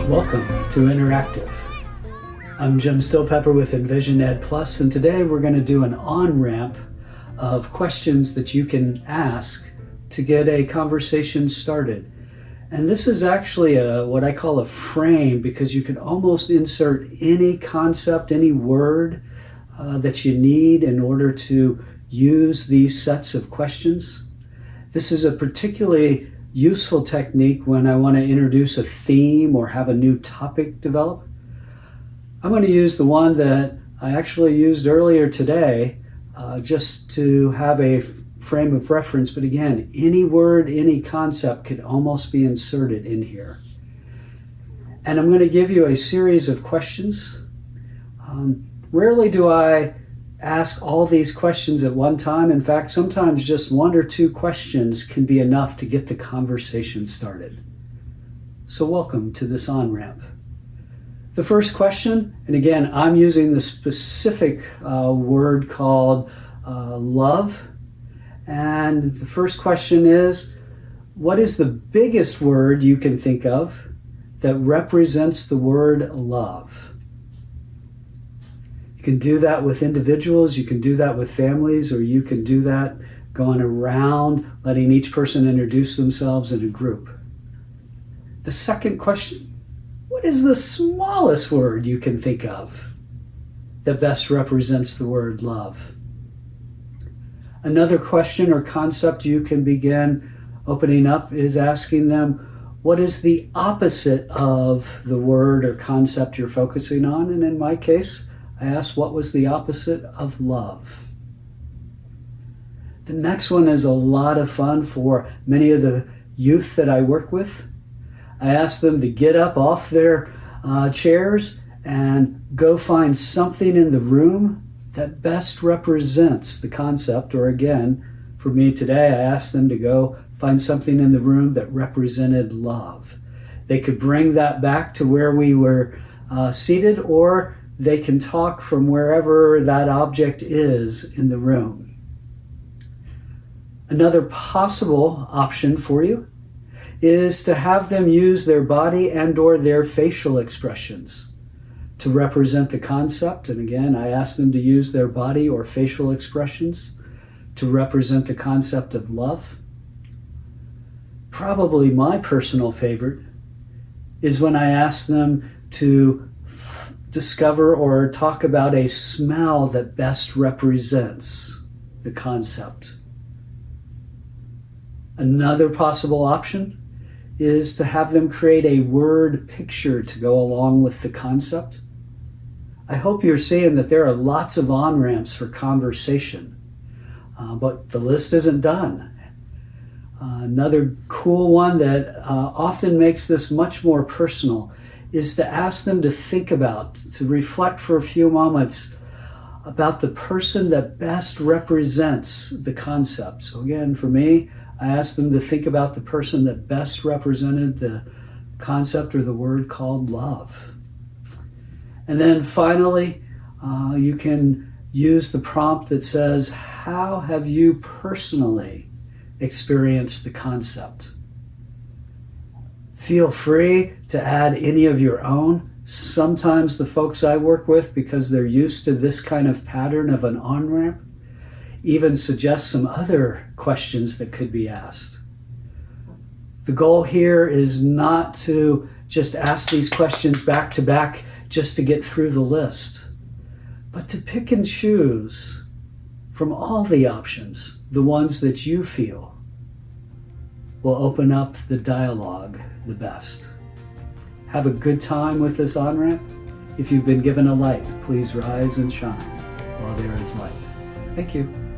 Welcome to Interactive. I'm Jim Stillpepper with Envision Ed Plus, and today we're going to do an on-ramp of questions that you can ask to get a conversation started. And this is actually what I call a frame, because you can almost insert any concept, any word that you need in order to use these sets of questions. This is a particularly useful technique when I want to introduce a theme or have a new topic develop. I'm going to use the one that I actually used earlier today just to have a frame of reference. But again, any word, any concept could almost be inserted in here. And I'm going to give you a series of questions. Rarely do I ask all these questions at one time. In fact, sometimes just one or two questions can be enough to get the conversation started. So welcome to this on-ramp. The first question, and again, I'm using the specific word called love. And the first question is, what is the biggest word you can think of that represents the word love? You can do that with individuals, you can do that with families, or you can do that going around, letting each person introduce themselves in a group. The second question, what is the smallest word you can think of that best represents the word love? Another question or concept you can begin opening up is asking them, what is the opposite of the word or concept you're focusing on? And in my case, I asked, what was the opposite of love? The next one is a lot of fun for many of the youth that I work with. I asked them to get up off their chairs and go find something in the room that best represents the concept. Or again, for me today, I asked them to go find something in the room that represented love. They could bring that back to where we were seated, or they can talk from wherever that object is in the room. Another possible option for you is to have them use their body and or their facial expressions to represent the concept. And again, I ask them to use their body or facial expressions to represent the concept of love. Probably my personal favorite is when I ask them to discover or talk about a smell that best represents the concept. Another possible option is to have them create a word picture to go along with the concept. I hope you're seeing that there are lots of on-ramps for conversation, but the list isn't done. Another cool one that often makes this much more personal is to ask them to think about, to reflect for a few moments about the person that best represents the concept. So again, for me, I asked them to think about the person that best represented the concept or the word called love. And then finally, you can use the prompt that says, how have you personally experienced the concept? Feel free to add any of your own. Sometimes the folks I work with, because they're used to this kind of pattern of an on-ramp, even suggest some other questions that could be asked. The goal here is not to just ask these questions back to back just to get through the list, but to pick and choose from all the options, the ones that you feel will open up the dialogue the best. Have a good time with this on-ramp. If you've been given a light, please rise and shine while there is light. Thank you.